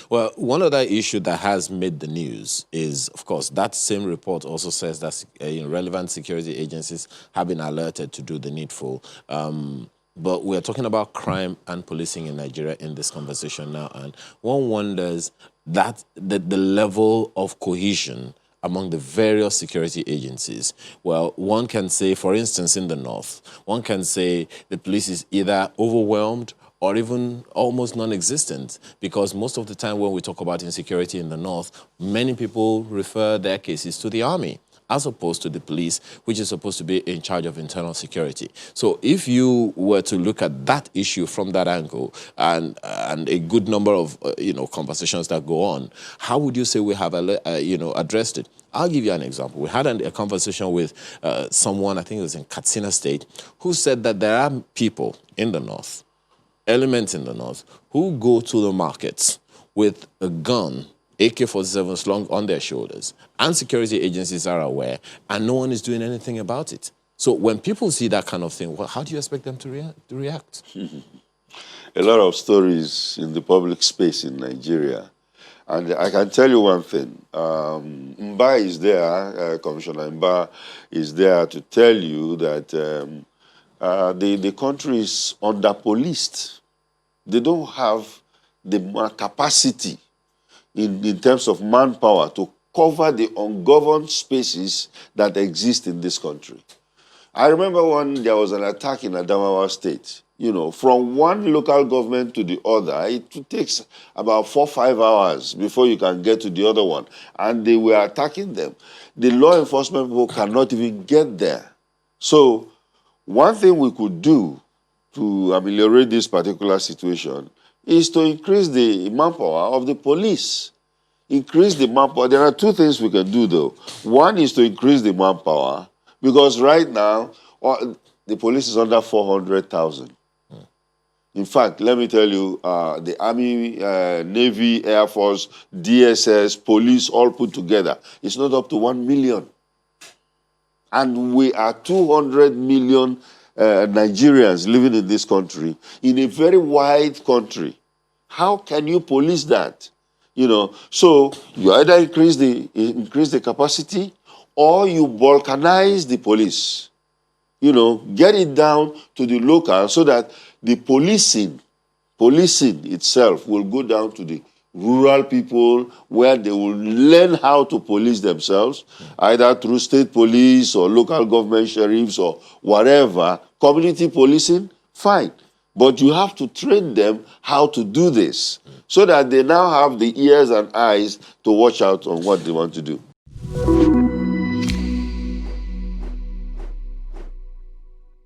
Well, one other issue that has made the news is, of course, that same report also says that relevant security agencies have been alerted to do the needful. But we're talking about crime and policing in Nigeria in this conversation now, and one wonders that the level of cohesion among the various security agencies. Well, one can say, for instance, in the north, one can say the police is either overwhelmed or even almost non-existent, because most of the time when we talk about insecurity in the north, many people refer their cases to the army as opposed to the police, which is supposed to be in charge of internal security. So if you were to look at that issue from that angle, and a good number of conversations that go on, how would you say we have addressed it? I'll give you an example. We had a conversation with someone, I think it was in Katsina State, who said that there are people in the north, elements in the north, who go to the markets with a gun, AK-47 slung on their shoulders, and security agencies are aware, and no one is doing anything about it. So when people see that kind of thing, well, how do you expect them to react? A lot of stories in the public space in Nigeria. And I can tell you one thing. Mba is there, Commissioner Mba is there to tell you that the country is under-policed. They don't have the capacity in terms of manpower to cover the ungoverned spaces that exist in this country. I remember when there was an attack in Adamawa State. You know, from one local government to the other, it takes about 4 or 5 hours before you can get to the other one. And they were attacking them. The law enforcement people cannot even get there. So one thing we could do to ameliorate this particular situation is to increase the manpower of the police. Increase the manpower. There are 2 things we can do, though. One is to increase the manpower, because right now, the police is under 400,000. In fact, let me tell you, the Army, Navy, Air Force, DSS, police, all put together, it's not up to 1 million. And we are 200 million Nigerians living in this country, in a very wide country. How can you police that? You know, so you either increase the capacity, or you balkanize the police. You know, get it down to the local, so that the policing itself will go down to the rural people, where they will learn how to police themselves, either through state police or local government sheriffs or whatever. Community policing, fine. But you have to train them how to do this, so that they now have the ears and eyes to watch out on what they want to do.